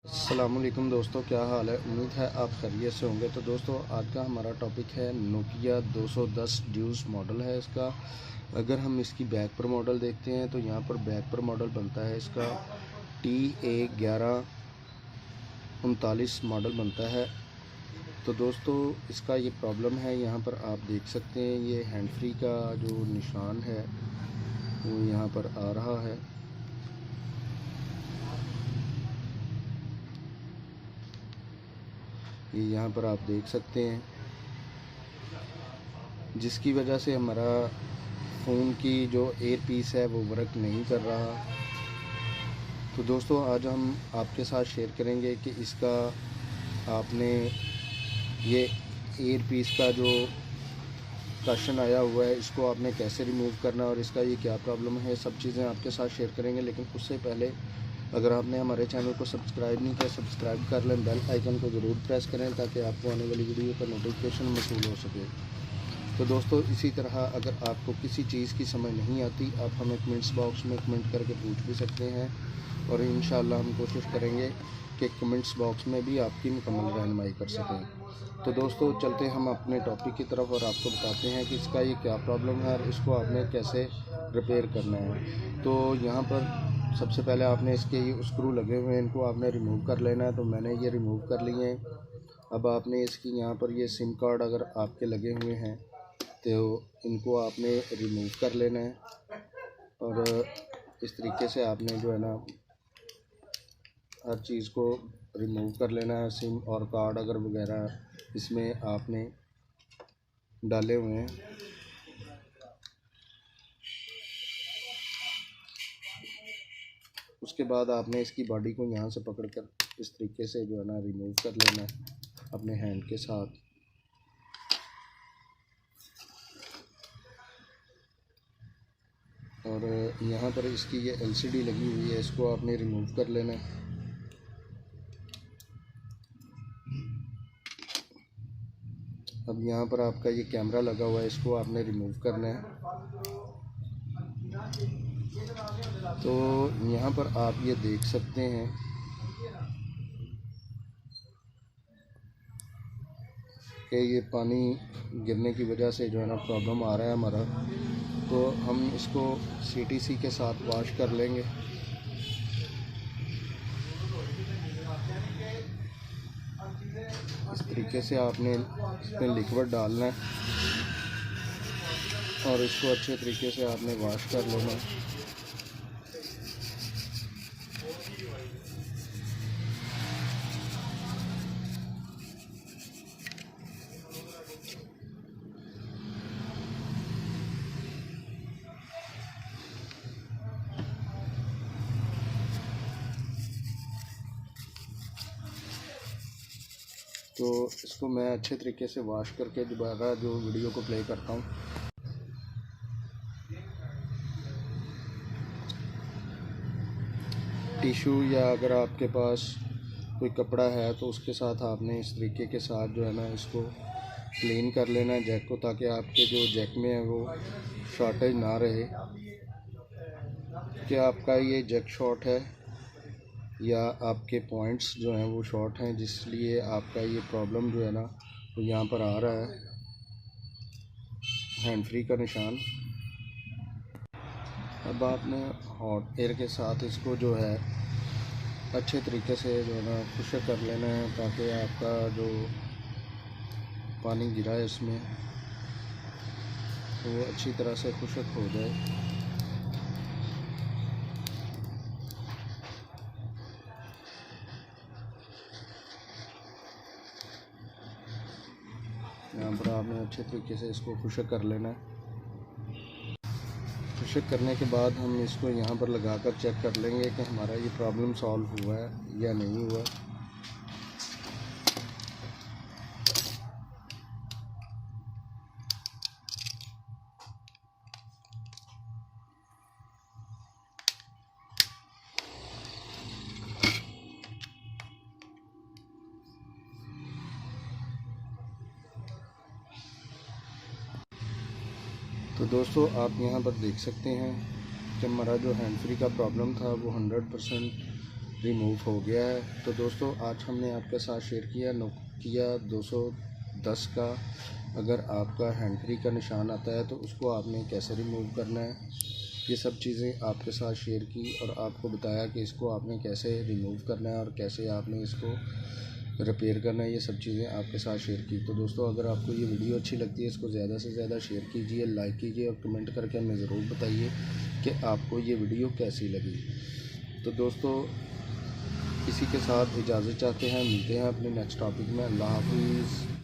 अस्सलामुअलैकुम दोस्तों, क्या हाल है। उम्मीद है आप खैरियत से होंगे। तो दोस्तों, आज का हमारा टॉपिक है नोकिया 210 ड्यूस मॉडल है इसका। अगर हम इसकी बैक पर मॉडल देखते हैं तो यहाँ पर बैक पर मॉडल बनता है इसका TA1139 मॉडल बनता है। तो दोस्तों, इसका ये प्रॉब्लम है, यहाँ पर आप देख सकते हैं ये हैंड फ्री का जो निशान है वो यहाँ पर आ रहा है। ये यहाँ पर आप देख सकते हैं, जिसकी वजह से हमारा फ़ोन की जो एयर पीस है वो वर्क नहीं कर रहा। तो दोस्तों, आज हम आपके साथ शेयर करेंगे कि इसका आपने ये एयर पीस का जो क्वेश्चन आया हुआ है इसको आपने कैसे रिमूव करना है और इसका ये क्या प्रॉब्लम है, सब चीज़ें आपके साथ शेयर करेंगे। लेकिन उससे पहले अगर आपने हमारे चैनल को सब्सक्राइब नहीं किया, सब्सक्राइब कर लें, बेल आइकन को ज़रूर प्रेस करें ताकि आपको आने वाली वीडियो का नोटिफिकेशन मौसूल हो सके। तो दोस्तों, इसी तरह अगर आपको किसी चीज़ की समझ नहीं आती, आप हमें कमेंट्स बॉक्स में कमेंट करके पूछ भी सकते हैं और इंशाअल्लाह हम कोशिश करेंगे कि कमेंट्स बॉक्स में भी आपकी मुकम्मल रहनुमाई कर सकें। तो दोस्तों, चलते हम अपने टॉपिक की तरफ और आपको बताते हैं कि इसका ये क्या प्रॉब्लम है और इसको आपने कैसे रिपेयर करना है। तो यहाँ पर सबसे पहले आपने इसके ये स्क्रू लगे हुए हैं, इनको आपने रिमूव कर लेना है। तो मैंने ये रिमूव कर लिए हैं। अब आपने इसकी यहाँ पर ये सिम कार्ड अगर आपके लगे हुए हैं तो इनको आपने रिमूव कर लेना है और इस तरीके से आपने जो है ना हर चीज़ को रिमूव कर लेना है। सिम और कार्ड अगर वगैरह इसमें आपने डाले हुए हैं। उसके बाद आपने इसकी बॉडी को यहाँ से पकड़कर इस तरीके से जो है ना रिमूव कर लेना है अपने हैंड के साथ। और यहाँ पर इसकी ये एलसीडी लगी हुई है, इसको आपने रिमूव कर लेना है। अब यहाँ पर आपका ये कैमरा लगा हुआ है, इसको आपने रिमूव करना है। तो यहाँ पर आप ये देख सकते हैं कि ये पानी गिरने की वजह से जो है ना प्रॉब्लम आ रहा है हमारा। तो हम इसको CTC के साथ वॉश कर लेंगे। इस तरीके से आपने इसमें लिक्विड डालना है और इसको अच्छे तरीके से आपने वॉश कर लेना है। तो इसको मैं अच्छे तरीके से वॉश करके दोबारा जो वीडियो को प्ले करता हूँ। टिशू या अगर आपके पास कोई कपड़ा है तो उसके साथ आपने इस तरीके के साथ जो है ना इसको क्लीन कर लेना है जैक को, ताकि आपके जो जैक में है वो शॉर्टेज ना रहे कि आपका ये जैक शॉर्ट है या आपके पॉइंट्स जो हैं वो शॉर्ट हैं, जिसलिए आपका ये प्रॉब्लम जो है ना वो यहाँ पर आ रहा है हैंड फ्री का निशान। अब आपने हॉट एयर के साथ इसको जो है अच्छे तरीके से जो है ना खुश्क कर लेना है ताकि आपका जो पानी गिरा है इसमें तो वो अच्छी तरह से खुश्क हो जाए। यहाँ पर आपने अच्छे तरीके से इसको खुश्क कर लेना है। खुश्क करने के बाद हम इसको यहाँ पर लगाकर चेक कर लेंगे कि हमारा ये प्रॉब्लम सॉल्व हुआ है या नहीं हुआ। तो दोस्तों, आप यहाँ पर देख सकते हैं कि हमारा जो हैंड फ्री का प्रॉब्लम था वो 100% रिमूव हो गया है। तो दोस्तों आज हमने आपके साथ शेयर किया नोकिया 210 का अगर आपका हैंड फ्री का निशान आता है तो उसको आपने कैसे रिमूव करना है, ये सब चीज़ें आपके साथ शेयर की और आपको बताया कि इसको आपने कैसे रिमूव करना है और कैसे आपने इसको रिपेयर करना है, ये सब चीज़ें आपके साथ शेयर की। तो दोस्तों अगर आपको ये वीडियो अच्छी लगती है इसको ज़्यादा से ज़्यादा शेयर कीजिए, लाइक कीजिए और कमेंट करके हमें ज़रूर बताइए कि आपको ये वीडियो कैसी लगी। तो दोस्तों इसी के साथ इजाज़त चाहते हैं, मिलते हैं अपने नेक्स्ट टॉपिक में। अल्लाह हाफिज़।